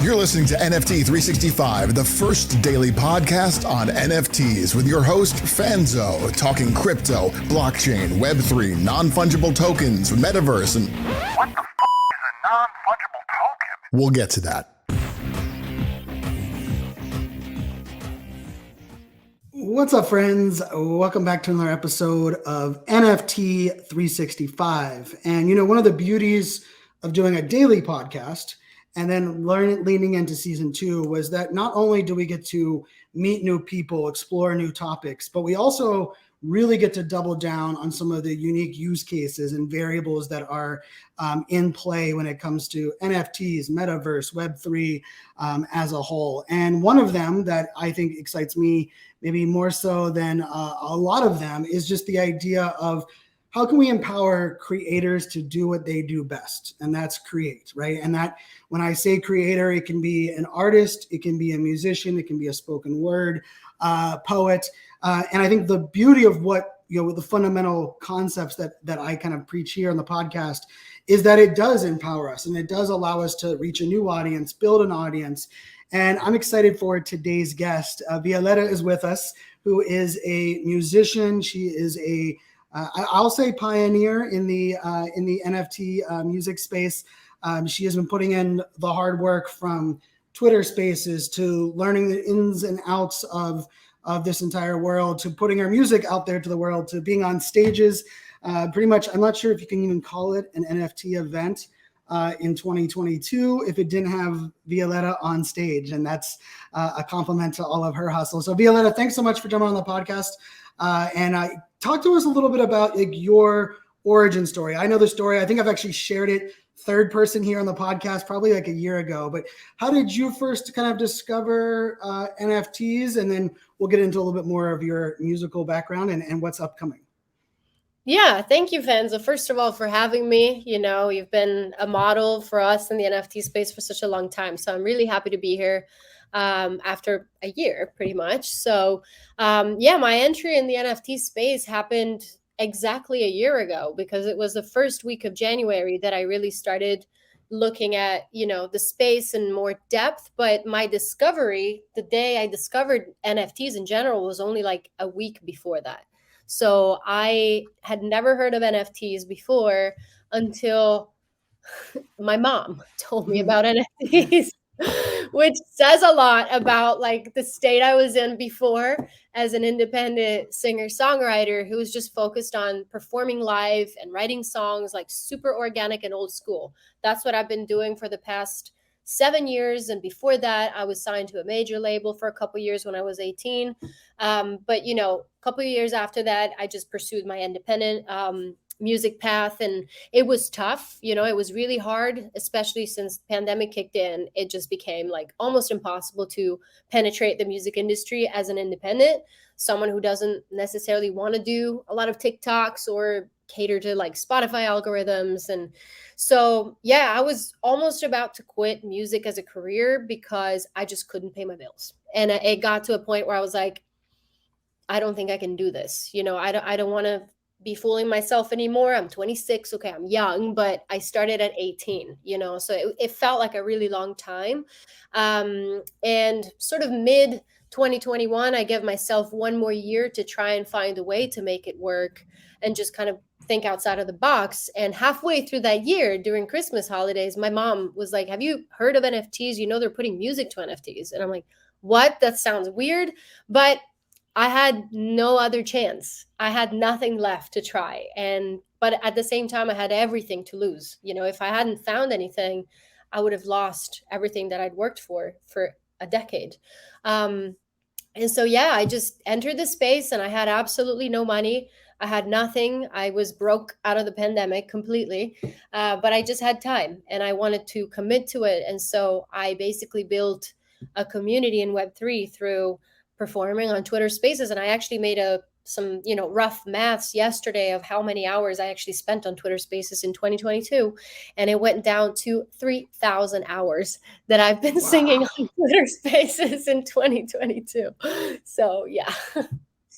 You're listening to NFT 365, the first daily podcast on NFTs with your host, Fanzo, talking crypto, blockchain, Web3, non-fungible tokens, metaverse, and... What the is a non-fungible token? We'll get to that. What's up, friends? Welcome back to another episode of NFT 365. And you know, one of the beauties of doing a daily podcast and then leaning into season 2 was that not only do we get to meet new people, explore new topics, but we also really get to double down on some of the unique use cases and variables that are in play when it comes to NFTs, metaverse, Web3 as a whole. And one of them that I think excites me maybe more so than a lot of them is just the idea of how can we empower creators to do what they do best? And that's create, right? And that when I say creator, it can be an artist, it can be a musician, it can be a spoken word poet. And I think the beauty of what, you know, the fundamental concepts that I kind of preach here on the podcast is that it does empower us and it does allow us to reach a new audience, build an audience. And I'm excited for today's guest. Violetta is with us, who is a musician. She is a I'll say pioneer in the NFT music space. She has been putting in the hard work from Twitter Spaces to learning the ins and outs of this entire world, to putting her music out there to the world, to being on stages. Pretty much, I'm not sure if you can even call it an NFT event in 2022 if it didn't have Violetta on stage, and that's a compliment to all of her hustle. So Violetta, thanks so much for jumping on the podcast. And talk to us a little bit about your origin story. I know the story. I think I've actually shared it third person here on the podcast probably like a year ago. But how did you first kind of discover NFTs? And then we'll get into a little bit more of your musical background and what's upcoming. Yeah, thank you, Fanzo. First of all, for having me. You know, you've been a model for us in the NFT space for such a long time. So I'm really happy to be here after a year, pretty much. So my entry in the NFT space happened exactly a year ago, because it was the first week of January that I really started looking at, you know, the space in more depth. But my discovery, the day I discovered NFTs in general, was only like a week before that. So I had never heard of NFTs before until my mom told me about NFTs. Which says a lot about like the state I was in before as an independent singer-songwriter who was just focused on performing live and writing songs, like super organic and old school. That's what I've been doing for the past 7 years. And before that, I was signed to a major label for a couple of years when I was 18. But, you know, a couple of years after that, I just pursued my independent music path, and it was tough. You know, it was really hard, especially since the pandemic kicked in. It just became like almost impossible to penetrate the music industry as an independent, someone who doesn't necessarily want to do a lot of TikToks or cater to like Spotify algorithms. And so, yeah, I was almost about to quit music as a career because I just couldn't pay my bills. And it got to a point where I was like, I don't think I can do this. You know, I don't want to be fooling myself anymore. I'm 26. Okay, I'm young, but I started at 18, you know, so it felt like a really long time. And sort of mid 2021, I gave myself one more year to try and find a way to make it work and just kind of think outside of the box. And halfway through that year, during Christmas holidays, my mom was like, have you heard of NFTs? You know, they're putting music to NFTs. And I'm like, what? That sounds weird. But I had no other chance. I had nothing left to try. But at the same time, I had everything to lose. You know, if I hadn't found anything, I would have lost everything that I'd worked for a decade. And so, yeah, I just entered the space and I had absolutely no money. I had nothing. I was broke out of the pandemic completely, but I just had time and I wanted to commit to it. And so I basically built a community in Web3 through performing on Twitter Spaces. And I actually made some, you know, rough maths yesterday of how many hours I actually spent on Twitter Spaces in 2022. And it went down to 3,000 hours that I've been singing on Twitter Spaces in 2022. So, yeah.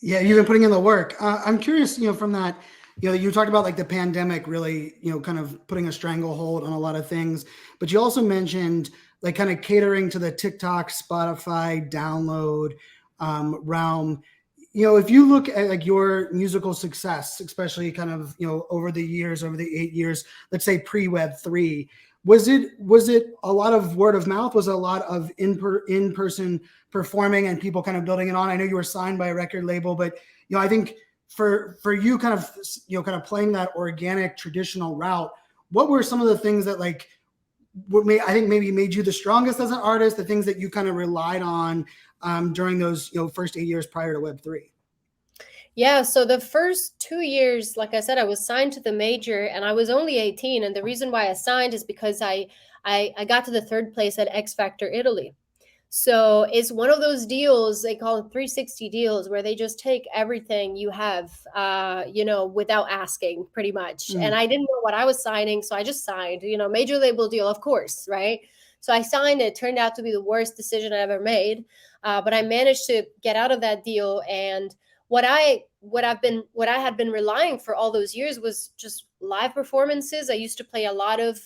Yeah, you've been putting in the work. I'm curious, you know, from that, you know, you talked about like the pandemic really, you know, kind of putting a stranglehold on a lot of things, but you also mentioned like kind of catering to the TikTok, Spotify download realm. If you look at like your musical success, especially kind of, over the 8 years, let's say pre-Web3, was it a lot of word of mouth? Was it a lot of in-person performing and people kind of building it on? I know you were signed by a record label, but, I think for you kind of playing that organic traditional route, what were some of the things that like, I think maybe made you the strongest as an artist, the things that you kind of relied on during those first 8 years prior to Web3? Yeah, so the first 2 years, like I said, I was signed to the major and I was only 18. And the reason why I signed is because I got to the third place at X Factor Italy. So it's one of those deals, they call it 360 deals, where they just take everything you have, without asking, pretty much. And I didn't know what I was signing, so I just signed, major label deal, of course, right? So I signed it. Turned out to be the worst decision I ever made, but I managed to get out of that deal. And what I had been relying for all those years was just live performances. I used to play a lot of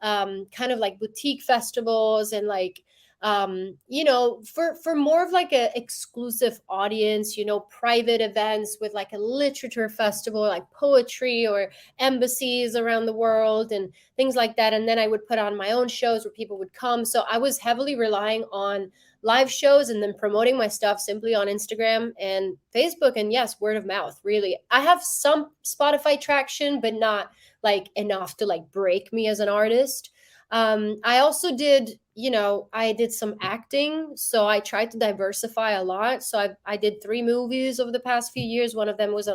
kind of like boutique festivals and like for more of like a exclusive audience, private events with like a literature festival, like poetry or embassies around the world and things like that. And then I would put on my own shows where people would come. So I was heavily relying on live shows and then promoting my stuff simply on Instagram and Facebook. And yes, word of mouth, really. I have some Spotify traction, but not like enough to like break me as an artist. I also did, I did some acting. So I tried to diversify a lot. So I did 3 movies over the past few years. One of them was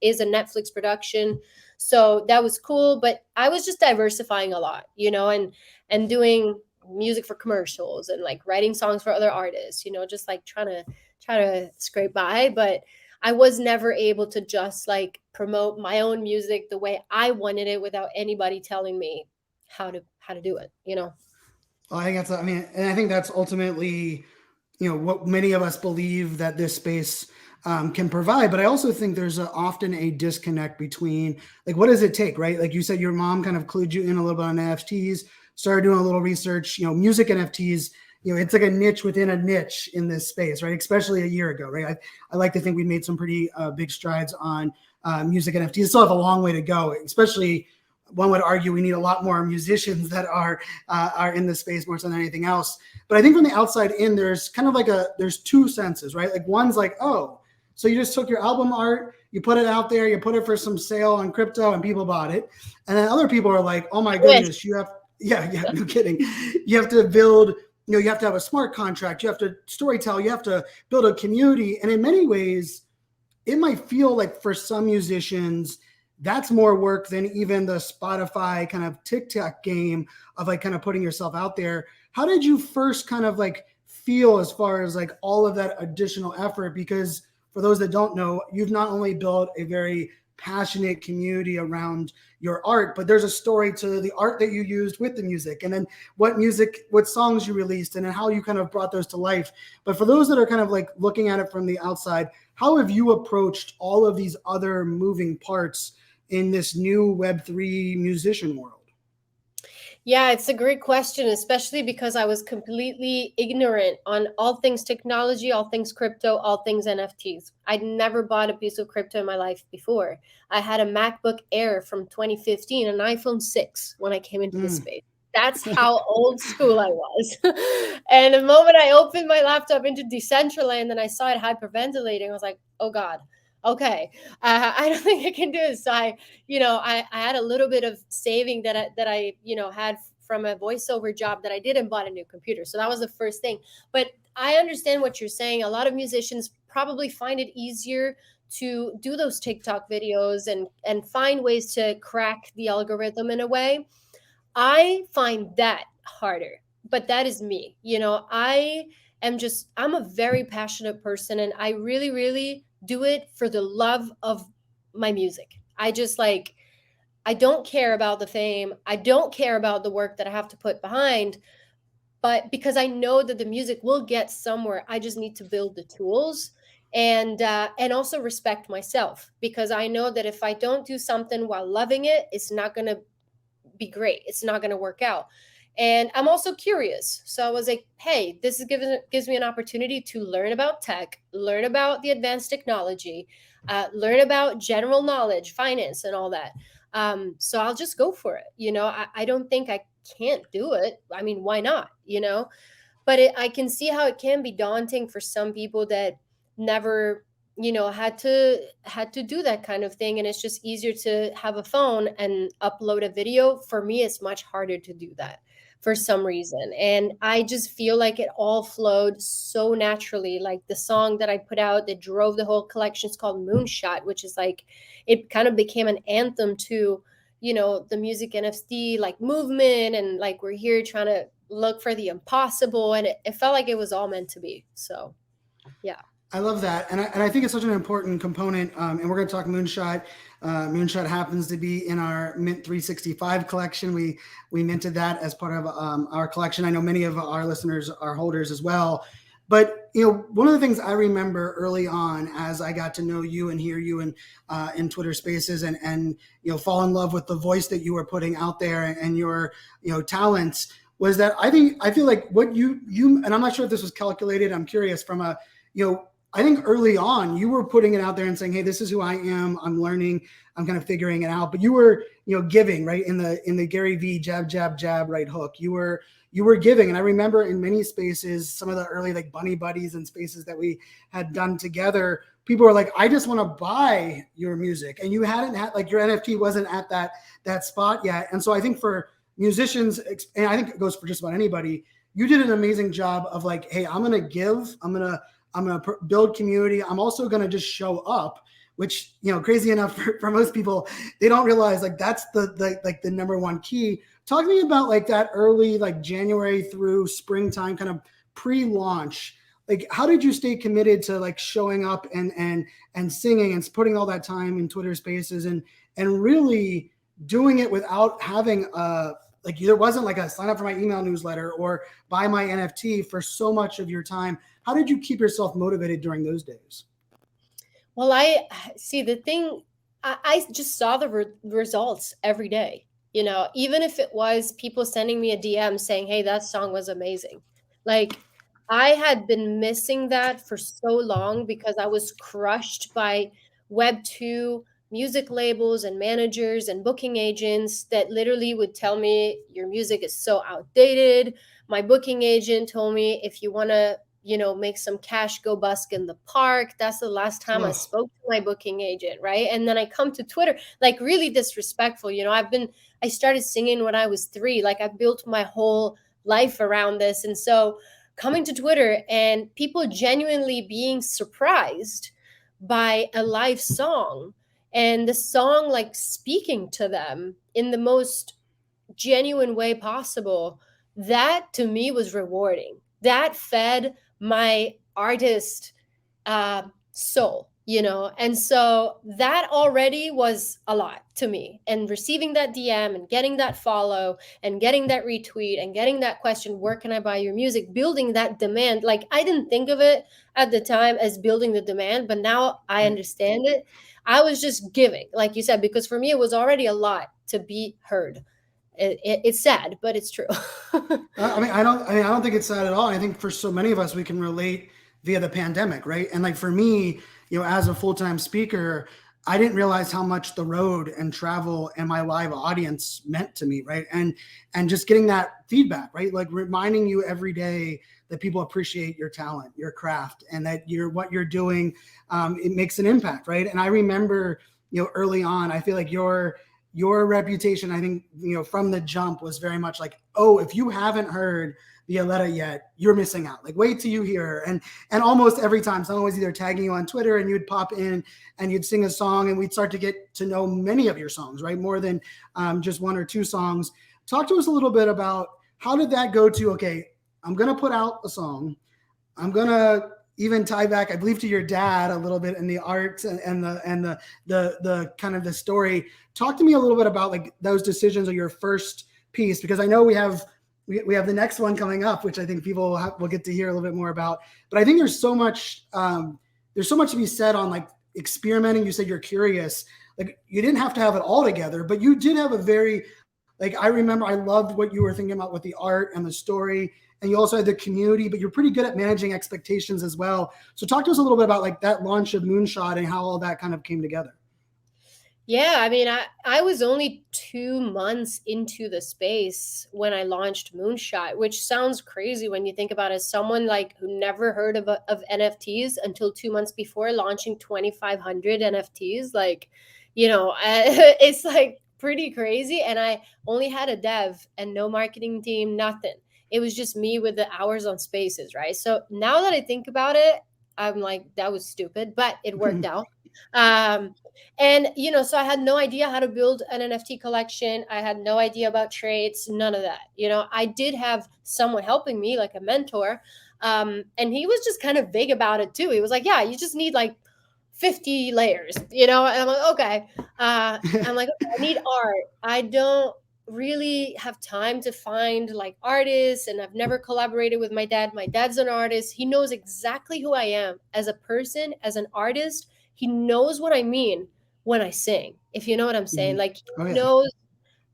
is a Netflix production. So that was cool. But I was just diversifying a lot, and doing music for commercials and like writing songs for other artists, just like try to scrape by. But I was never able to just like promote my own music the way I wanted it without anybody telling me how to do it, Well, I think that's ultimately, what many of us believe that this space can provide. But I also think there's often a disconnect between like, what does it take, right? Like you said, your mom kind of clued you in a little bit on NFTs, started doing a little research, music NFTs, it's like a niche within a niche in this space, right? Especially a year ago, right? I like to think we made some pretty big strides on music NFTs. Still have a long way to go, especially one would argue we need a lot more musicians that are in the space more so than anything else. But I think from the outside in, there's kind of like there's 2 senses, right? Like one's like, oh, so you just took your album art, you put it out there, you put it for some sale on crypto and people bought it. And then other people are like, oh my goodness, no kidding. You have to build, you have to have a smart contract, you have to storytell, you have to build a community. And in many ways, it might feel like for some musicians, that's more work than even the Spotify kind of TikTok game of like kind of putting yourself out there. How did you first kind of like feel as far as like all of that additional effort? Because for those that don't know, you've not only built a very passionate community around your art, but there's a story to the art that you used with the music, and then what songs you released, and then how you kind of brought those to life. But for those that are kind of like looking at it from the outside, how have you approached all of these other moving parts in this new Web3 musician world? Yeah, it's a great question, especially because I was completely ignorant on all things technology, all things crypto, all things NFTs. I'd never bought a piece of crypto in my life before. I had a MacBook Air from 2015, an iPhone 6 when I came into this space. That's how old school I was. And the moment I opened my laptop into Decentraland and I saw it hyperventilating, I was like, oh God. Okay, I don't think I can do this. So I had a little bit of saving that I had from a voiceover job that I did and bought a new computer. So that was the first thing. But I understand what you're saying. A lot of musicians probably find it easier to do those TikTok videos and find ways to crack the algorithm in a way. I find that harder, but that is me. I'm a very passionate person, and I really, really do it for the love of my music. I don't care about the fame. I don't care about the work that I have to put behind, but because I know that the music will get somewhere, I just need to build the tools and also respect myself, because I know that if I don't do something while loving it, it's not going to be great. It's not going to work out. And I'm also curious. So I was like, hey, this gives me an opportunity to learn about tech, learn about the advanced technology, learn about general knowledge, finance, and all that. So I'll just go for it. I don't think I can't do it. I mean, why not? But I can see how it can be daunting for some people that never had to do that kind of thing, and it's just easier to have a phone and upload a video. For me, it's much harder to do that for some reason, and I just feel like it all flowed so naturally. Like the song that I put out that drove the whole collection is called Moonshot, which is like, it kind of became an anthem to the music NFT like movement, and like we're here trying to look for the impossible, and it felt like it was all meant to be. So yeah. I love that, and I think it's such an important component. And we're going to talk Moonshot. Moonshot happens to be in our Mint 365 collection. We minted that as part of our collection. I know many of our listeners are holders as well. But one of the things I remember early on, as I got to know you and hear you in Twitter Spaces, and fall in love with the voice that you were putting out there and your talents, was that I feel like what you and I'm not sure if this was calculated. I'm curious from a I think early on you were putting it out there and saying, hey, this is who I am. I'm learning. I'm kind of figuring it out. But you were, giving, right, in the Gary V jab, jab, jab, right hook. You were giving. And I remember in many spaces, some of the early like bunny buddies and spaces that we had done together, people were like, I just want to buy your music. And you hadn't had, like, your NFT wasn't at that spot yet. And so I think for musicians, and I think it goes for just about anybody, you did an amazing job of like, hey, I'm going to give, I'm going to build community. I'm also going to just show up, which, crazy enough for most people, they don't realize like that's the number one key. Talk to me about like that early, like January through springtime kind of pre-launch. Like, how did you stay committed to like showing up and singing and putting all that time in Twitter Spaces and really doing it without having like there wasn't like a sign up for my email newsletter or buy my NFT for so much of your time? How did you keep yourself motivated during those days? Well, I see the thing. I just saw the results every day, even if it was people sending me a DM saying, hey, that song was amazing. Like, I had been missing that for so long because I was crushed by Web2 music labels and managers and booking agents that literally would tell me your music is so outdated. My booking agent told me, if you want to make some cash, go busk in the park. That's the last time I spoke to my booking agent, right? And then I come to Twitter, like really disrespectful. I started singing when I was 3. Like, I built my whole life around this. And so coming to Twitter and people genuinely being surprised by a live song, and the song like speaking to them in the most genuine way possible, that to me was rewarding. That fed my artist soul, and so that already was a lot to me. And receiving that DM and getting that follow and getting that retweet and getting that question, where can I buy your music? Building that demand. Like, I didn't think of it at the time as building the demand, but now I understand it. I was just giving, like you said, because for me, it was already a lot to be heard. It's sad, but it's true. I don't think it's sad at all. I think for so many of us, we can relate via the pandemic, right? And like for me, as a full-time speaker, I didn't realize how much the road and travel and my live audience meant to me, right? And just getting that feedback, right? Like reminding you every day that people appreciate your talent, your craft, and that what you're doing, it makes an impact, right? And I remember, early on, I feel like your reputation, I think, from the jump was very much like, oh, if you haven't heard Violetta yet, you're missing out. Like, wait till you hear her. And almost every time someone was either tagging you on Twitter and you'd pop in and you'd sing a song and we'd start to get to know many of your songs, right? More than just 1 or 2 songs. Talk to us a little bit about how did that go to, okay, I'm going to put out a song. I'm going to even tie back, I believe, to your dad a little bit in the art and the kind of the story. Talk to me a little bit about like those decisions of your first piece, because I know we have the next one coming up, which I think people will get to hear a little bit more about. But I think there's so much to be said on like experimenting. You said you're curious. Like, you didn't have to have it all together, but you did have a very Like, I remember I loved what you were thinking about with the art and the story, and you also had the community, but you're pretty good at managing expectations as well. So talk to us a little bit about like that launch of Moonshot and how all that kind of came together. Yeah, I mean, I was only 2 months into the space when I launched Moonshot, which sounds crazy when you think about it. As someone like who never heard of NFTs until 2 months before launching 2,500 NFTs, like, it's like pretty crazy. And I only had a dev and no marketing team, nothing. It was just me with the hours on spaces, right? So now that I think about it, I'm like, that was stupid, but it worked out. Um, and so I had no idea how to build an NFT collection. I had no idea about trades, none of that. I did have someone helping me, like a mentor. And he was just kind of vague about it too. He was like, yeah, you just need like 50 layers, and I'm like, okay. I'm like, okay, I need art. I don't really have time to find like artists, and I've never collaborated with my dad. My dad's an artist. He knows exactly who I am as a person, as an artist. He knows what I mean when I sing, if you know what I'm saying. Like, he knows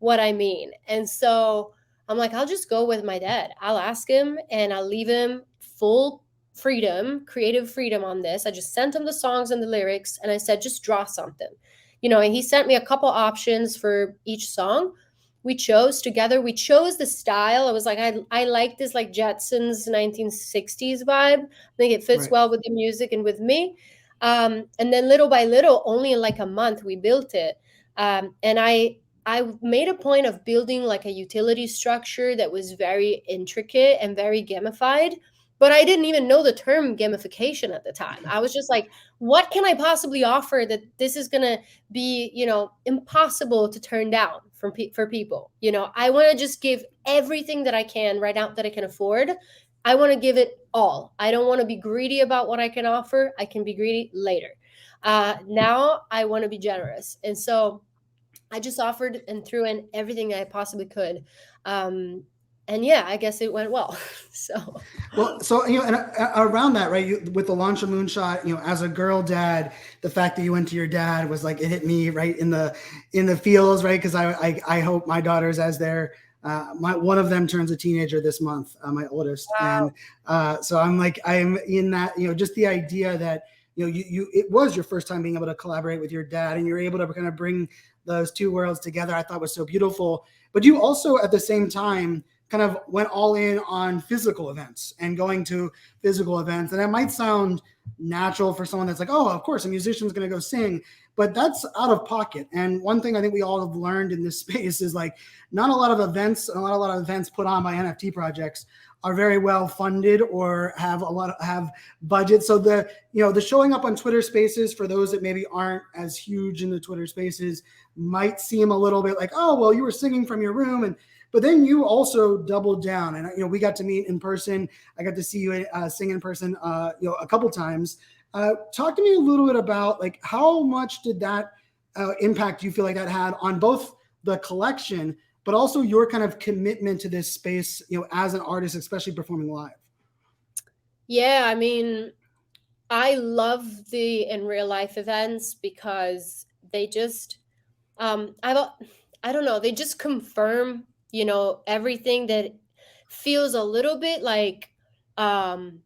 what I mean. And so I'm like, I'll just go with my dad. I'll ask him and I'll leave him full freedom, creative freedom on this. I just sent him the songs and the lyrics, and I said, just draw something, and he sent me a couple options for each song. We chose together. We chose the style. I was like, I like this like Jetsons 1960s vibe. I think it fits well with the music and with me. And then little by little, only in like a month, we built it. And I made a point of building like a utility structure that was very intricate and very gamified. But I didn't even know the term gamification at the time. I was just like, what can I possibly offer that this is going to be, impossible to turn down for people? I want to just give everything that I can right now that I can afford. I want to give it all. I don't want to be greedy about what I can offer. I can be greedy later. Now I want to be generous. And so I just offered and threw in everything I possibly could. And yeah, I guess it went well. So and around that, right, with the launch of Moonshot, as a girl dad, the fact that you went to your dad was like, it hit me right in the feels, right? Because I hope my daughters, as they're one of them turns a teenager this month, my oldest. Wow. And so I'm in that, just the idea that, it was your first time being able to collaborate with your dad, and you're able to kind of bring those two worlds together. I thought was so beautiful. But you also, at the same time, kind of went all in on physical events and going to physical events. And it might sound natural for someone that's like, oh, of course, a musician's going to go sing, but that's out of pocket. And one thing I think we all have learned in this space is like, not a lot of events put on by NFT projects are very well funded or have budget. So the showing up on Twitter Spaces, for those that maybe aren't as huge in the Twitter Spaces, might seem a little bit like, oh, well, you were singing from your room, but then you also doubled down, and we got to meet in person. I got to see you sing in person, a couple times. Talk to me a little bit about like how much did that impact you feel like that had on both the collection, but also your kind of commitment to this space, as an artist, especially performing live. Yeah, I mean, I love the in real life events because they just, I don't know, they just confirm, everything that feels a little bit like, when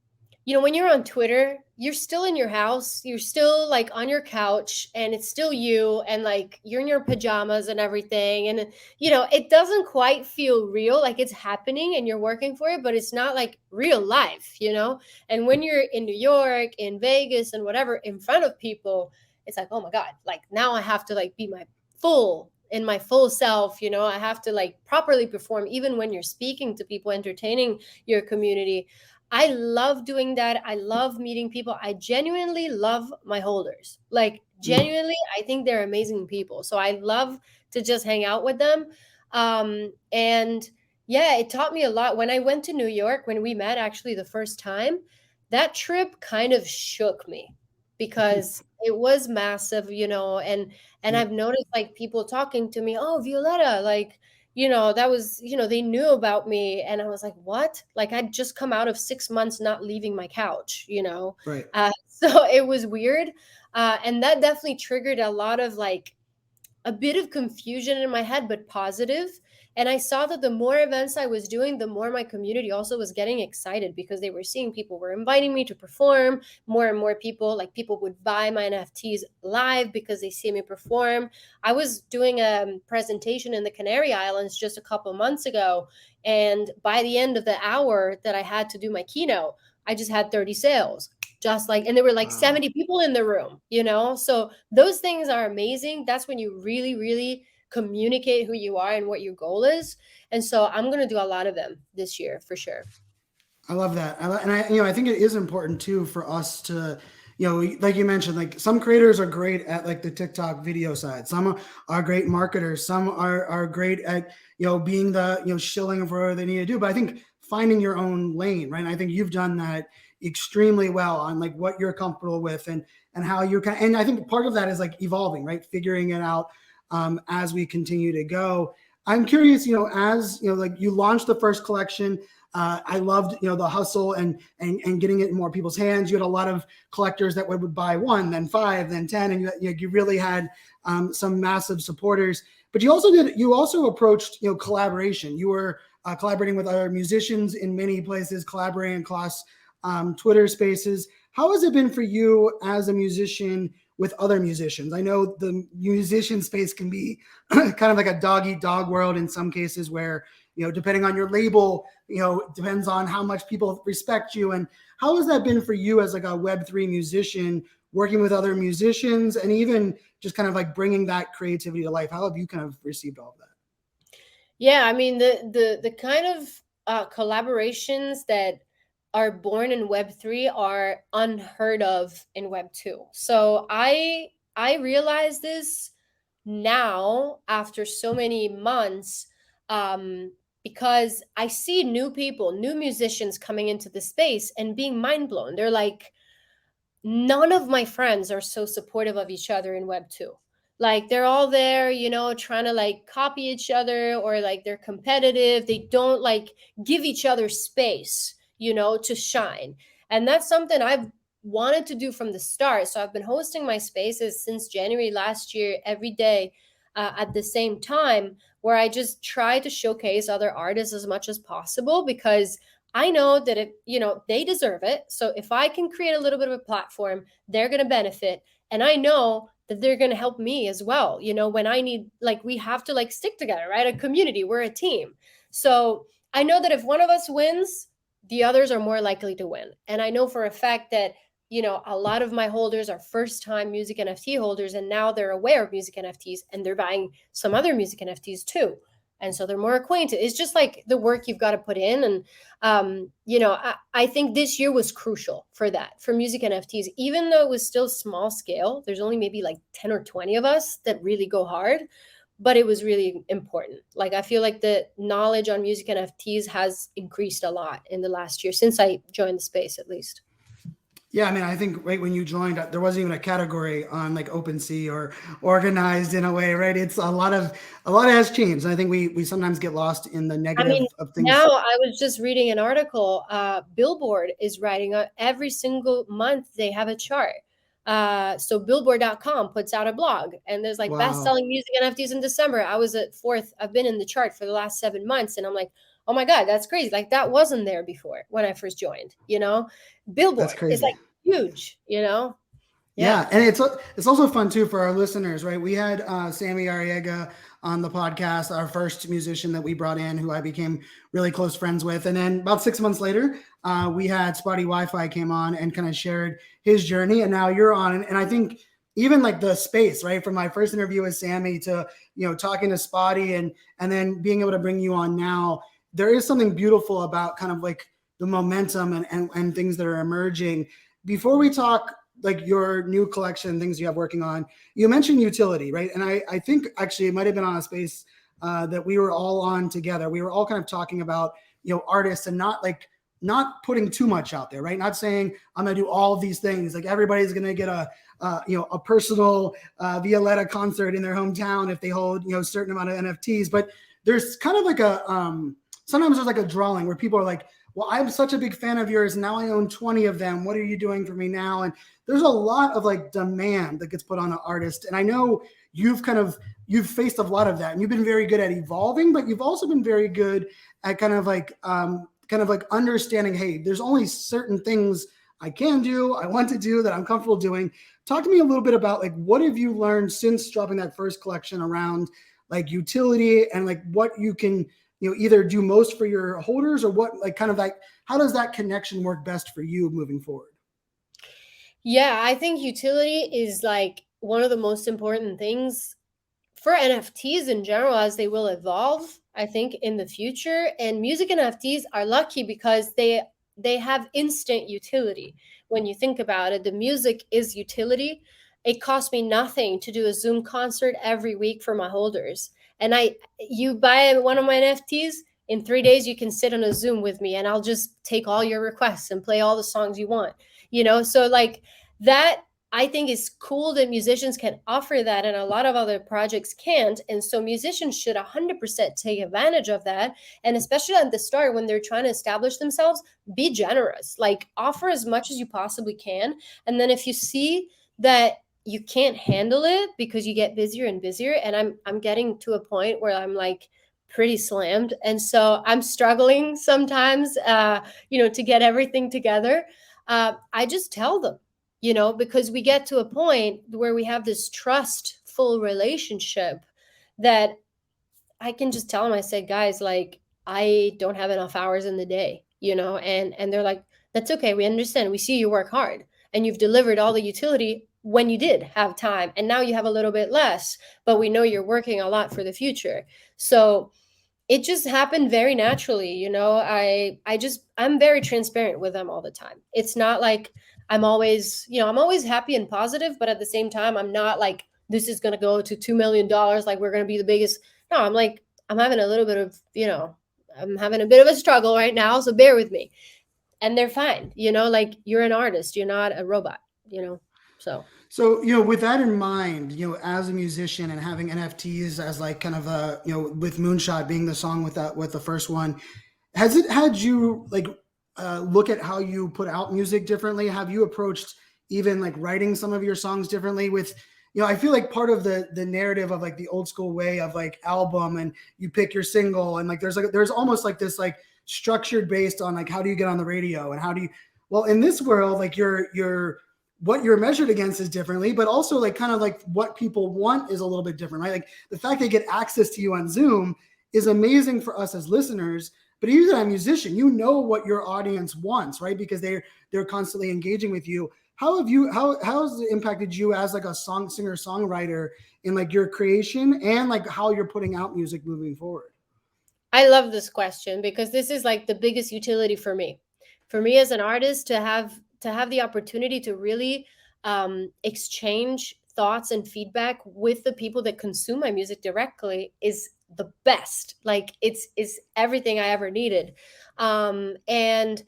you're on Twitter, you're still in your house, you're still like on your couch, and it's still you, and like you're in your pajamas and everything. And, it doesn't quite feel real, like it's happening and you're working for it, but it's not like real life, And when you're in New York, in Vegas, and whatever, in front of people, it's like, oh my God, like now I have to like be my full self, I have to like properly perform, even when you're speaking to people, entertaining your community. I love doing that. I love meeting people. I genuinely love my holders. Like genuinely, I think they're amazing people. So I love to just hang out with them. And yeah, it taught me a lot. When I went to New York, when we met actually the first time, that trip kind of shook me because it was massive, and I've noticed like people talking to me, oh, Violetta, like, that was, they knew about me. And I was like, what? Like, I'd just come out of 6 months not leaving my couch, Right. So it was weird. And that definitely triggered a lot of like a bit of confusion in my head, but positive. And I saw that the more events I was doing, the more my community also was getting excited, because they were seeing people were inviting me to perform. More and more people, like people would buy my NFTs live because they see me perform. I was doing a presentation in the Canary Islands just a couple months ago. And by the end of the hour that I had to do my keynote, I just had 30 sales. Just like, and there were like 70 people in the room, So those things are amazing. That's when you really, really communicate who you are and what your goal is. And so I'm going to do a lot of them this year for sure. I love that. I think it is important too for us to, like you mentioned, like some creators are great at like the TikTok video side. Some are great marketers. Some are great at, being the, shilling for what they need to do. But I think finding your own lane, right? And I think you've done that extremely well on like what you're comfortable with and how you're kind of, and I think part of that is like evolving, right? Figuring it out as we continue to go. I'm curious, as like you launched the first collection, I loved, the hustle and getting it in more people's hands. You had a lot of collectors that would buy 1, then 5, then 10, and you really had some massive supporters. But you also approached, collaboration. You were collaborating with other musicians in many places, collaborating across Twitter spaces. How has it been for you as a musician with other musicians? I know the musician space can be kind of like a dog-eat-dog world in some cases where, depending on your label, depends on how much people respect you. And how has that been for you as like a Web3 musician, working with other musicians and even just kind of like bringing that creativity to life? How have you kind of received all of that? Yeah, I mean, the kind of collaborations that are born in Web3 are unheard of in Web2. So I realize this now after so many months, because I see new people, new musicians coming into the space and being mind blown. They're like, none of my friends are so supportive of each other in Web2. Like they're all there, trying to like copy each other, or like they're competitive. They don't like give each other space, to shine. And that's something I've wanted to do from the start. So I've been hosting my spaces since January last year, every day at the same time, where I just try to showcase other artists as much as possible, because I know that they deserve it. So if I can create a little bit of a platform, they're going to benefit. And I know that they're going to help me as well. When I need, like, we have to like stick together, right? A community, we're a team. So I know that if one of us wins, the others are more likely to win. And I know for a fact that, a lot of my holders are first time music NFT holders, and now they're aware of music NFTs and they're buying some other music NFTs too. And so they're more acquainted. It's just like the work you've got to put in. And, I think this year was crucial for that, for music NFTs, even though it was still small scale. There's only maybe like 10 or 20 of us that really go hard, but it was really important. Like, I feel like the knowledge on music NFTs has increased a lot in the last year, since I joined the space, at least. Yeah, I mean, I think right when you joined, there wasn't even a category on like OpenSea or organized in a way, right? It's a lot has changed. I think we sometimes get lost in the negative of things. Now I was just reading an article. Billboard is writing every single month they have a chart. So Billboard.com puts out a blog, and there's like best-selling music NFTs in December. I was at 4th. I've been in the chart for the last 7 months, and I'm like, oh my God, that's crazy. Like that wasn't there before when I first joined, Billboard is like huge, Yeah. And it's also fun too for our listeners, right? We had Sammy Arriaga on the podcast, our first musician that we brought in, who I became really close friends with. And then about 6 months later, we had Spotty Wi-Fi came on and kind of shared his journey. And now you're on. And I think even like the space, right? From my first interview with Sammy to, talking to Spotty and then being able to bring you on now, there is something beautiful about kind of like the momentum and things that are emerging. Before we talk like your new collection, things you have working on, you mentioned utility, right? And I think actually it might've been on a space that we were all on together. We were all kind of talking about, artists and not putting too much out there, right? Not saying I'm going to do all of these things. Like everybody's going to get a personal Violetta concert in their hometown if they hold, a certain amount of NFTs. But there's kind of like sometimes there's like a drawing where people are like, well, I'm such a big fan of yours. Now I own 20 of them. What are you doing for me now? And there's a lot of like demand that gets put on an artist. And I know you've faced a lot of that, and you've been very good at evolving, but you've also been very good at kind of like understanding, hey, there's only certain things I can do, I want to do, that I'm comfortable doing. Talk to me a little bit about like, what have you learned since dropping that first collection around like utility and like what you can, either do most for your holders, or what, like, kind of like, how does that connection work best for you moving forward? Yeah, I think utility is like one of the most important things for NFTs in general, as they will evolve, I think, in the future. And music NFTs are lucky because they have instant utility. When you think about it, the music is utility. It costs me nothing to do a Zoom concert every week for my holders. And you buy one of my NFTs, in 3 days you can sit on a Zoom with me and I'll just take all your requests and play all the songs you want. So like that, I think is cool that musicians can offer that and a lot of other projects can't. And so musicians should 100% take advantage of that. And especially at the start, when they're trying to establish themselves, be generous, like offer as much as you possibly can. And then if you see that you can't handle it because you get busier and busier, and I'm getting to a point where I'm like pretty slammed. And so I'm struggling sometimes, to get everything together. I just tell them, because we get to a point where we have this trustful relationship that I can just tell them, I said, guys, like, I don't have enough hours in the day, and they're like, that's okay. We understand. We see you work hard and you've delivered all the utility when you did have time. And now you have a little bit less, but we know you're working a lot for the future. So it just happened very naturally. I'm very transparent with them all the time. It's not like I'm always happy and positive, but at the same time, I'm not like, this is going to go to $2 million. Like we're going to be the biggest. No, I'm like, I'm having a little bit of, I'm having a bit of a struggle right now. So bear with me. And they're fine. Like you're an artist, you're not a robot, so. So, with that in mind, as a musician and having NFTs as like kind of a, with Moonshot being the song with the first one, has it had you like look at how you put out music differently? Have you approached even like writing some of your songs differently with, I feel like part of the narrative of like the old school way of like album and you pick your single and like there's almost like this like structured based on like how do you get on the radio and how do you, well, in this world, like you're what you're measured against is differently, but also like kind of like what people want is a little bit different, right? Like the fact they get access to you on Zoom is amazing for us as listeners, but even as a musician, what your audience wants, right? Because they're constantly engaging with you. How has it impacted you as like a singer songwriter in like your creation and like how you're putting out music moving forward? I love this question because this is like the biggest utility for me as an artist to have the opportunity to really exchange thoughts and feedback with the people that consume my music directly is the best. Like it's everything I ever needed. And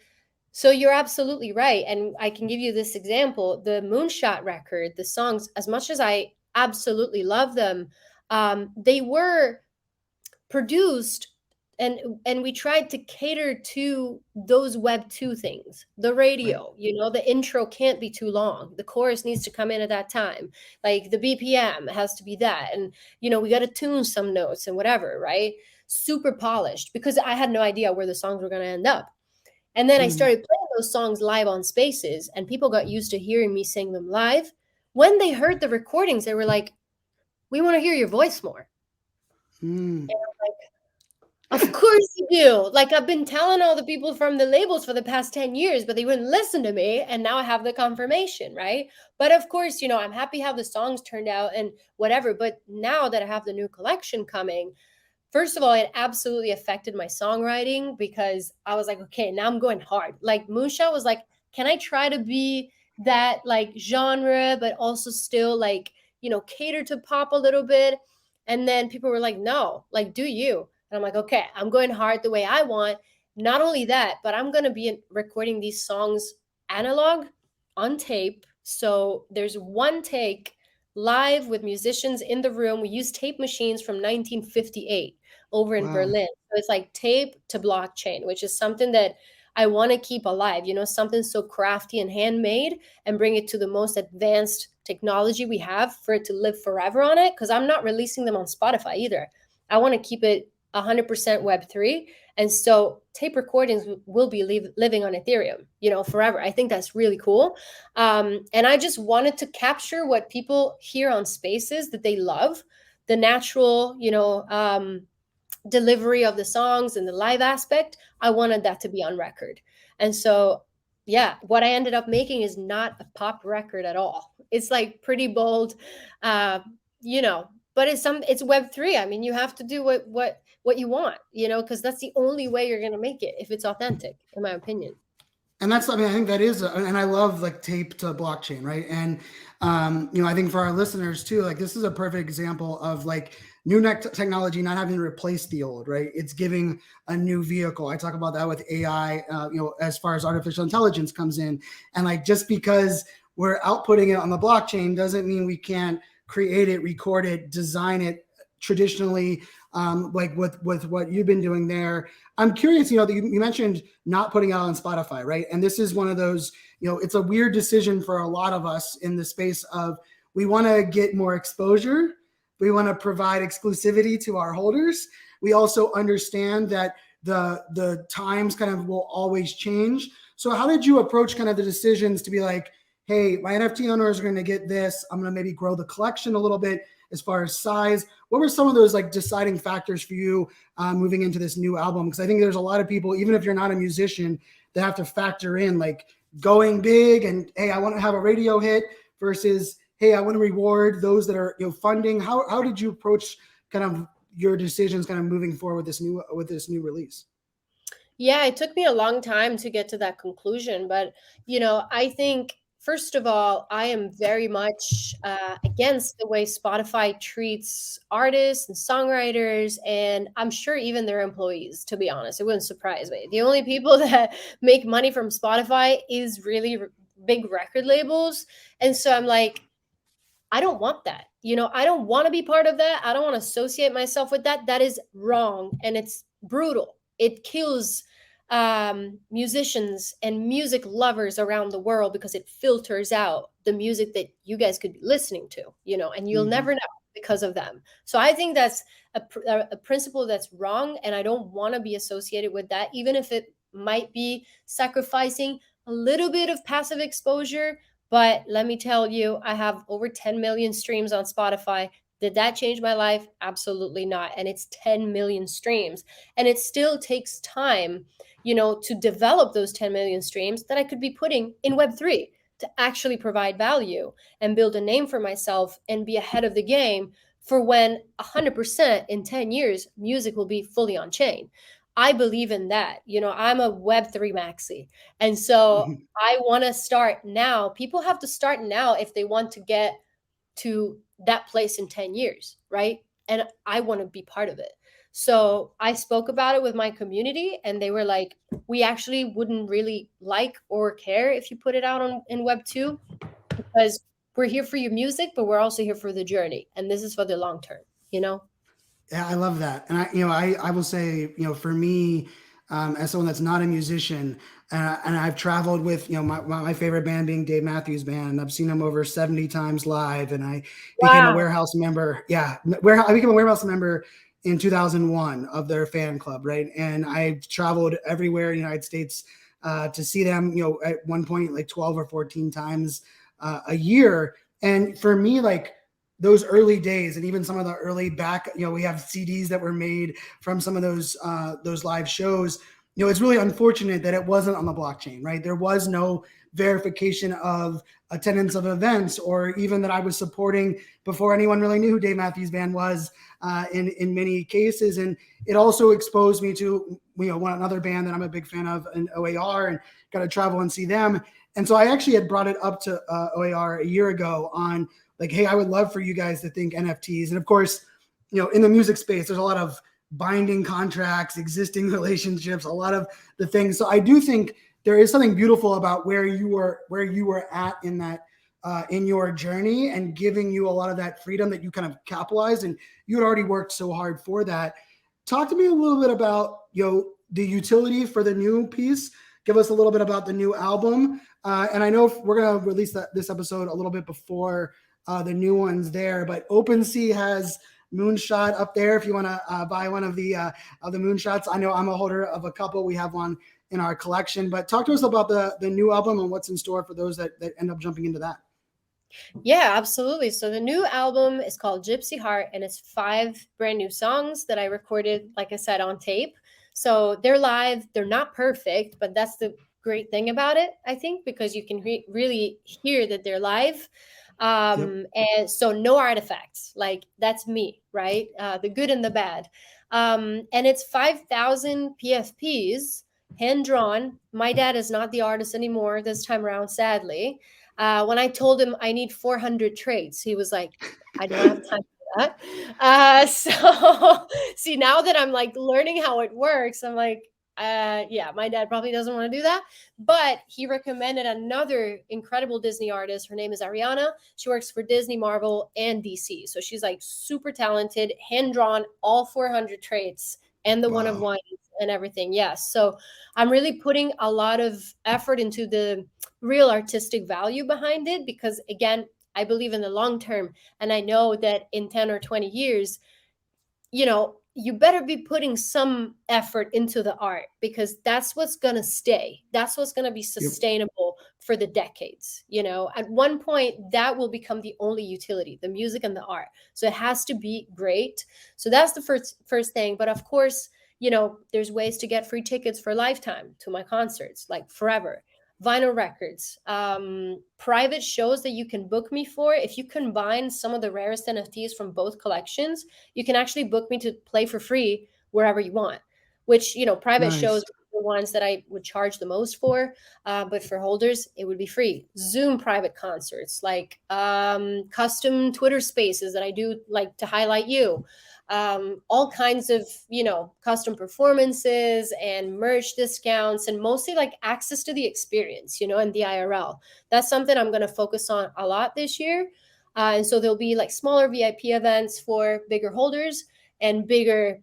so you're absolutely right. And I can give you this example, the Moonshot record, the songs, as much as I absolutely love them, they were produced and we tried to cater to those Web2 things, the radio, the intro can't be too long. The chorus needs to come in at that time. Like the BPM has to be that. And, we got to tune some notes and whatever, right? Super polished because I had no idea where the songs were going to end up. And then I started playing those songs live on Spaces and people got used to hearing me sing them live. When they heard the recordings, they were like, we want to hear your voice more. And I'm like, of course you do. Like I've been telling all the people from the labels for the past 10 years, but they wouldn't listen to me. And now I have the confirmation, right? But of course, I'm happy how the songs turned out and whatever. But now that I have the new collection coming, first of all, it absolutely affected my songwriting because I was like, okay, now I'm going hard. Like Moonshot was like, can I try to be that like genre, but also still like, cater to pop a little bit? And then people were like, no, like, do you? And I'm like, okay, I'm going hard the way I want. Not only that, but I'm going to be recording these songs analog on tape. So there's one take live with musicians in the room. We use tape machines from 1958 over in Berlin. So it's like tape to blockchain, which is something that I want to keep alive, something so crafty and handmade, and bring it to the most advanced technology we have for it to live forever on it. Because I'm not releasing them on Spotify either. I want to keep it 100% Web3. And so tape recordings will be living on Ethereum, forever. I think that's really cool. And I just wanted to capture what people hear on Spaces that they love, the natural, delivery of the songs and the live aspect. I wanted that to be on record. And so, yeah, what I ended up making is not a pop record at all. It's like pretty bold, but it's Web3. I mean, you have to do what you want, because that's the only way you're going to make it if it's authentic, in my opinion. And I think that is, and I love like tape to blockchain, right? And, I think for our listeners too, like this is a perfect example of like new technology not having to replace the old, right? It's giving a new vehicle. I talk about that with AI, as far as artificial intelligence comes in. And like, just because we're outputting it on the blockchain doesn't mean we can't create it, record it, design it traditionally, like with what you've been doing there. I'm curious, you mentioned not putting out on Spotify, right? And this is one of those, it's a weird decision for a lot of us in the space of, we want to get more exposure. We want to provide exclusivity to our holders. We also understand that the times kind of will always change. So how did you approach kind of the decisions to be like, hey, my NFT owners are going to get this. I'm going to maybe grow the collection a little bit as far as size. What were some of those like deciding factors for you moving into this new album? Because I think there's a lot of people, even if you're not a musician, that have to factor in like going big and, hey, I want to have a radio hit versus, hey, I want to reward those that are funding. How did you approach kind of your decisions kind of moving forward with this new release? Yeah, it took me a long time to get to that conclusion, but I think first of all, I am very much against the way Spotify treats artists and songwriters, and I'm sure even their employees, to be honest. It wouldn't surprise me. The only people that make money from Spotify is really big record labels. And so I'm like, I don't want that. I don't want to be part of that. I don't want to associate myself with that. That is wrong, and it's brutal. It kills musicians and music lovers around the world because it filters out the music that you guys could be listening to, and you'll never know because of them. So I think that's a principle that's wrong, and I don't want to be associated with that, even if it might be sacrificing a little bit of passive exposure. But let me tell you, I have over 10 million streams on Spotify. Did that change my life? Absolutely not. And it's 10 million streams. And it still takes time, to develop those 10 million streams that I could be putting in Web3 to actually provide value and build a name for myself and be ahead of the game for when 100% in 10 years, music will be fully on chain. I believe in that. I'm a Web3 maxi. And so I want to start now. People have to start now if they want to get to that place in 10 years, right? And I want to be part of it. So I spoke about it with my community, and they were like, we actually wouldn't really like or care if you put it out in Web2, because we're here for your music, but we're also here for the journey. And this is for the long term, Yeah, I love that. And I will say, for me, as someone that's not a musician, and I've traveled with, my favorite band being Dave Matthews Band. I've seen them over 70 times live, and I became a warehouse member. Yeah, I became a warehouse member in 2001 of their fan club, right? And I traveled everywhere in the United States to see them, at one point like 12 or 14 times a year. And for me, like, those early days, and even some of the early back, we have CDs that were made from some of those live shows. It's really unfortunate that it wasn't on the blockchain, right? There was no verification of attendance of events, or even that I was supporting before anyone really knew who Dave Matthews Band was in many cases. And it also exposed me to, another band that I'm a big fan of, an OAR, and got to travel and see them. And so I actually had brought it up to OAR a year ago on, like, hey, I would love for you guys to think NFTs. And of course, in the music space, there's a lot of binding contracts, existing relationships, a lot of the things. So I do think there is something beautiful about where you were at in that, in your journey, and giving you a lot of that freedom that you kind of capitalized, and you had already worked so hard for that. Talk to me a little bit about, the utility for the new piece. give us a little bit about the new album. And I know we're going to release this episode a little bit before the new one's there, but OpenSea has Moonshot up there if you want to buy one of the Moonshots. I know I'm a holder of a couple. We have one in our collection, but talk to us about the new album and what's in store for those that end up jumping into that. Yeah, absolutely. So the new album is called Gypsy Heart, and it's 5 brand new songs that I recorded, like I said, on tape. So they're live. They're not perfect, but that's the great thing about it, I think, because you can really hear that they're live. And so no artifacts, like that's me, right? The good and the bad. And it's 5,000 PFPs, hand drawn. My dad is not the artist anymore this time around, sadly. When I told him I need 400 trades, he was like, I don't have time for that. So see, now that I'm like learning how it works, I'm like, yeah, my dad probably doesn't want to do that, but he recommended another incredible Disney artist. Her name is Ariana. She works for Disney, Marvel, and DC. So she's like super talented, hand drawn, all 400 traits and the one of one and everything. Yes. So I'm really putting a lot of effort into the real artistic value behind it, because again, I believe in the long term. And I know that in 10 or 20 years, you better be putting some effort into the art, because that's what's going to stay. That's what's going to be sustainable for the decades. At one point that will become the only utility, the music and the art. So it has to be great. So that's the first thing. But of course, there's ways to get free tickets for lifetime to my concerts, like forever. Vinyl records, private shows that you can book me for. If you combine some of the rarest NFTs from both collections, you can actually book me to play for free wherever you want, which, private shows are the ones that I would charge the most for. But for holders, it would be free. Zoom private concerts, like custom Twitter spaces that I do like to highlight you. All kinds of, custom performances and merch discounts, and mostly like access to the experience, and the IRL. That's something I'm going to focus on a lot this year. And so there'll be like smaller VIP events for bigger holders and bigger,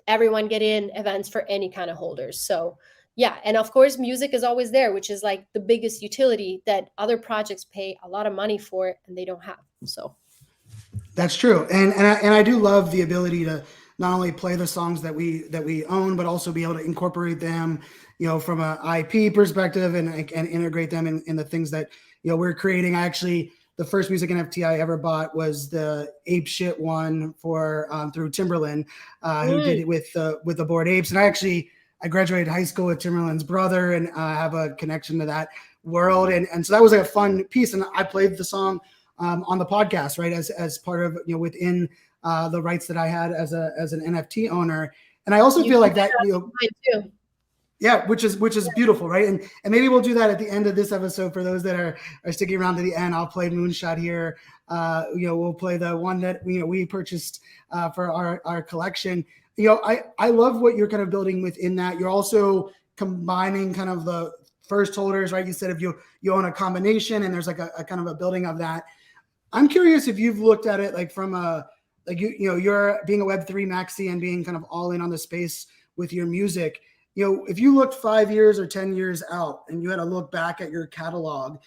everyone get in events for any kind of holders. So yeah. And of course, music is always there, which is like the biggest utility that other projects pay a lot of money for and they don't have. So that's true, and I do love the ability to not only play the songs that we own, but also be able to incorporate them, from an IP perspective and integrate them in the things that we're creating. The first music NFT I ever bought was the Ape Shit one for through Timberland, who did it with the Bored Apes, and I graduated high school with Timberland's brother, and I have a connection to that world, and so that was like a fun piece, and I played the song on the podcast, right, as part of within the rights that I had as an NFT owner. And I also feel like that yeah, which is beautiful, right? And maybe we'll do that at the end of this episode for those that are sticking around to the end. I'll play Moonshot here. We'll play the one that we purchased for our collection. I love what you're kind of building within that. You're also combining kind of the first holders, right? You said if you own a combination, and there's like a kind of a building of that. I'm curious if you've looked at it like from you're being a Web3 maxi and being kind of all in on the space with your music. If you looked 5 years or 10 years out and you had to look back at your catalog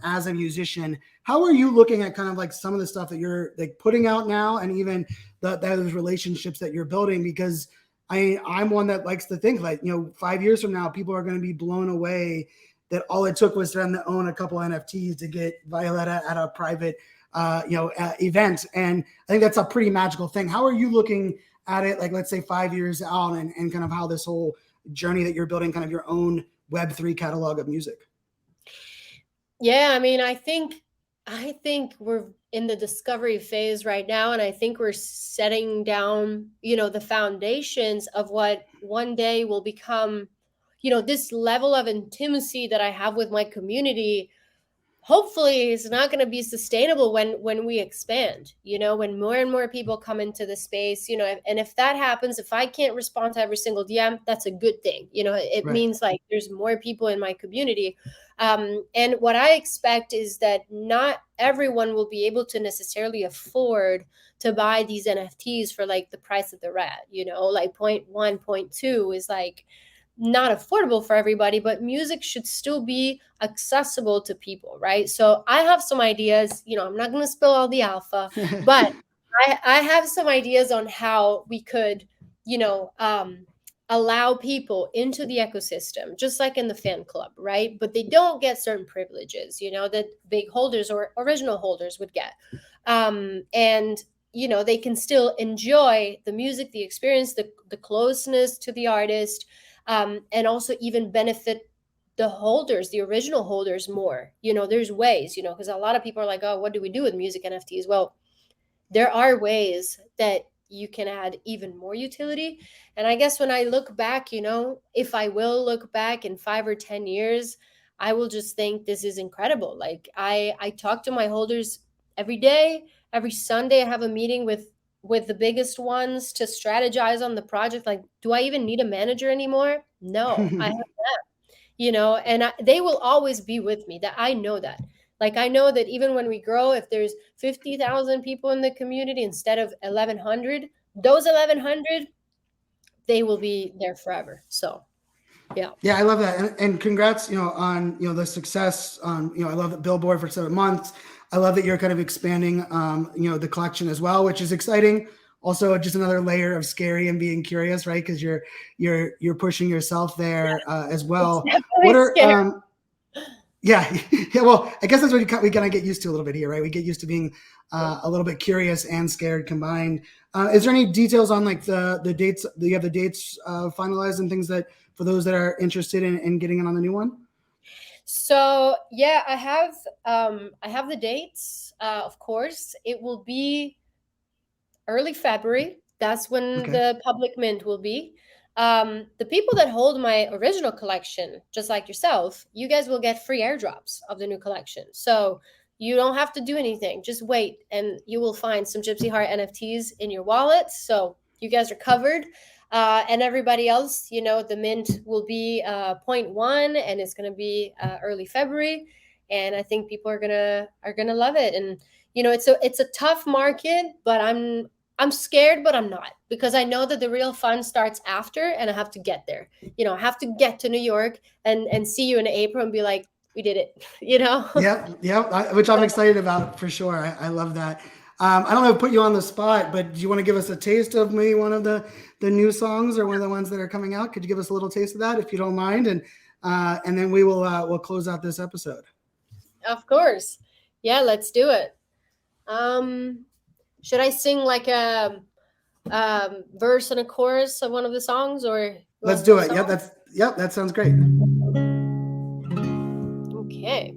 as a musician, how are you looking at kind of like some of the stuff that you're like putting out now, and even those relationships that you're building? Because I'm one that likes to think like, 5 years from now, people are going to be blown away that all it took was for them to own a couple NFTs to get Violetta at a private, event. And I think that's a pretty magical thing. How are you looking at it? Like, let's say 5 years out, and kind of how this whole journey that you're building kind of your own Web3 catalog of music. Yeah. I mean, I think we're in the discovery phase right now. And I think we're setting down, the foundations of what one day will become, this level of intimacy that I have with my community. Hopefully it's not going to be sustainable when we expand, when more and more people come into the space, and if that happens, if I can't respond to every single DM, that's a good thing. It right. means like there's more people in my community. And what I expect is that not everyone will be able to necessarily afford to buy these NFTs for like the price that they're at, like 0.1, 0.2 is like not affordable for everybody, but music should still be accessible to people, right? So I have some ideas, I'm not going to spill all the alpha, but I have some ideas on how we could, allow people into the ecosystem, just like in the fan club, right? But they don't get certain privileges, that big holders or original holders would get. And they can still enjoy the music, the experience, the closeness to the artist, and also even benefit the holders, the original holders more. There's ways, because a lot of people are like, oh, what do we do with music NFTs? Well, there are ways that you can add even more utility. And I guess when I look back, if I will look back in 5 or 10 years, I will just think this is incredible. Like I talk to my holders every day. Every Sunday I have a meeting with the biggest ones to strategize on the project. Like, do I even need a manager anymore? No, I have that, and they will always be with me. That I know that. Like, I know that even when we grow, if there's 50,000 people in the community instead of 1,100, those 1,100, they will be there forever. So, yeah. Yeah, I love that. And congrats, on, the success on, I love that Billboard for 7 months. I love that you're kind of expanding, the collection as well, which is exciting. Also, just another layer of scary and being curious, right? Because you're pushing yourself there as well. What are Yeah. Well, I guess that's what we kind of get used to a little bit here, right? We get used to being a little bit curious and scared combined. Is there any details on like the dates? Do you have the dates finalized and things that for those that are interested in getting in on the new one? So yeah, I have the dates. Of course, it will be early February. That's when the public mint will be. The people that hold my original collection, just like yourself, you guys will get free airdrops of the new collection. So you don't have to do anything. Just wait and you will find some Gypsy Heart NFTs in your wallet. So you guys are covered. And everybody else, the mint will be 0.1 and it's going to be early February. And I think people are gonna love it. And it's a tough market, but I'm scared, but I'm not, because I know that the real fun starts after, and I have to get there. I have to get to New York and see you in April and be like, we did it, Yep. Which I'm excited about for sure. I love that. I don't know if I put you on the spot, but do you want to give us a taste of maybe one of the new songs or one of the ones that are coming out? Could you give us a little taste of that if you don't mind? And then we'll close out this episode. Of course. Yeah, let's do it. Should I sing like a verse and a chorus of one of the songs, or let's do it? Yep, that sounds great. Okay.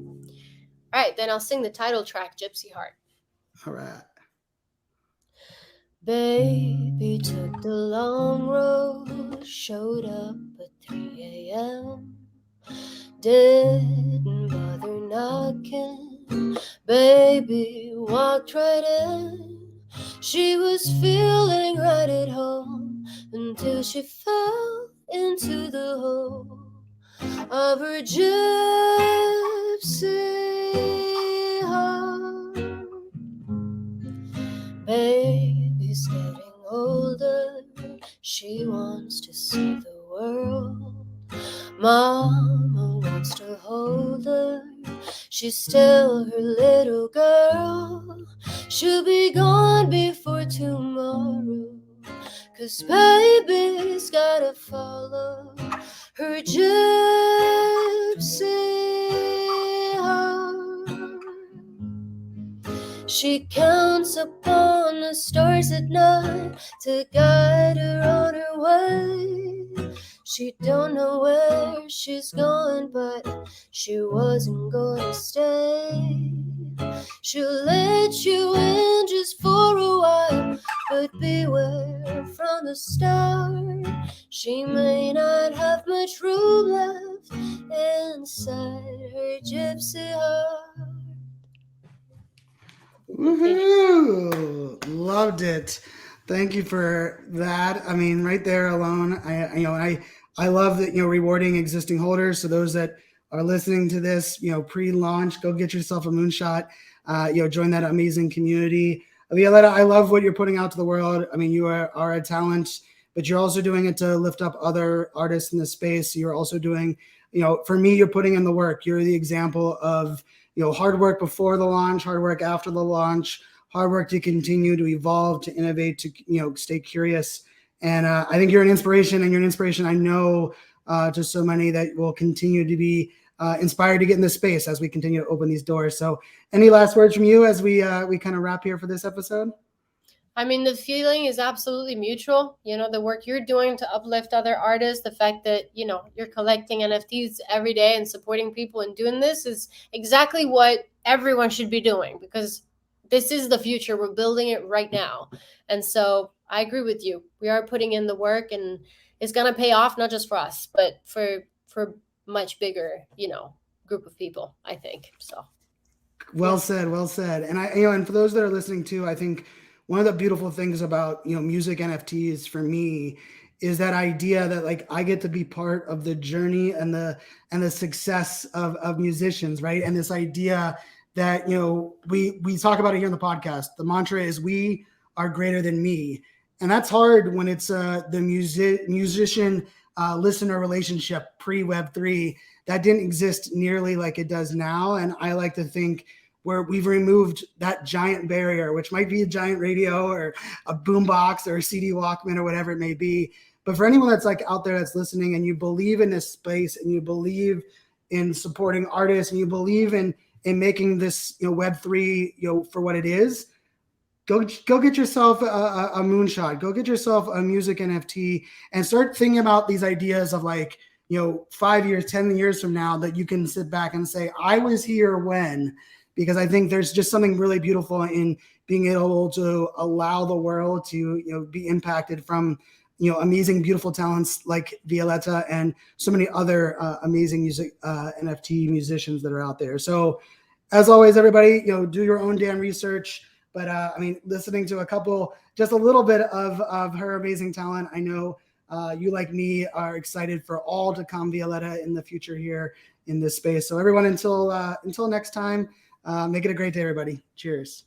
All right, then I'll sing the title track, Gypsy Heart. All right. Baby took the long road, showed up at 3 a.m. Didn't bother knocking, baby walked right in. She was feeling right at home until she fell into the hole of her gypsy heart. Baby's getting older, she wants to see the world. Mama wants to hold her, she's still her little girl. She'll be gone before tomorrow, 'cause baby's gotta follow her gypsy heart. She counts upon the stars at night to guide her on her way. She don't know where she's going, but she wasn't going to stay. She'll let you in just for a while, but beware from the start. She may not have much room left inside her gypsy heart. Woohoo! Loved it. Thank you for that. I mean, right there alone, I love that, rewarding existing holders. So those that are listening to this, pre-launch, go get yourself a Moonshot, join that amazing community. Violetta, I love what you're putting out to the world. I mean, you are a talent but you're also doing it to lift up other artists in the space. You're also doing, for me, you're putting in the work. You're the example of, hard work before the launch, hard work after the launch, hard work to continue to evolve, to innovate, to, stay curious. And I think you're an inspiration, and you're an inspiration, I know, to so many that will continue to be inspired to get in this space as we continue to open these doors. So any last words from you as we kind of wrap here for this episode? I mean, the feeling is absolutely mutual. The work you're doing to uplift other artists, the fact that, you're collecting NFTs every day and supporting people and doing this is exactly what everyone should be doing, because this is the future. We're building it right now. And so I agree with you. We are putting in the work, and it's going to pay off, not just for us, but for much bigger, group of people, I think. So. Well said. And and for those that are listening too, I think one of the beautiful things about, music NFTs for me is that idea that like I get to be part of the journey and the success of musicians, right? And this idea that, we talk about it here in the podcast. The mantra is we are greater than me. And that's hard when it's the musician listener relationship pre-Web3 that didn't exist nearly like it does now. And I like to think where we've removed that giant barrier, which might be a giant radio or a boombox or a CD Walkman or whatever it may be. But for anyone that's like out there that's listening and you believe in this space and you believe in supporting artists and you believe in making this Web3 for what it is, go get yourself a Moonshot. Go get yourself a music NFT and start thinking about these ideas of like 5 years, 10 years from now that you can sit back and say, I was here when. Because I think there's just something really beautiful in being able to allow the world to, be impacted from, amazing, beautiful talents like Violetta and so many other amazing music NFT musicians that are out there. So as always, everybody, do your own damn research. But listening to just a little bit of her amazing talent, I know you like me are excited for all to come Violetta in the future here in this space. So everyone, until next time, make it a great day, everybody. Cheers.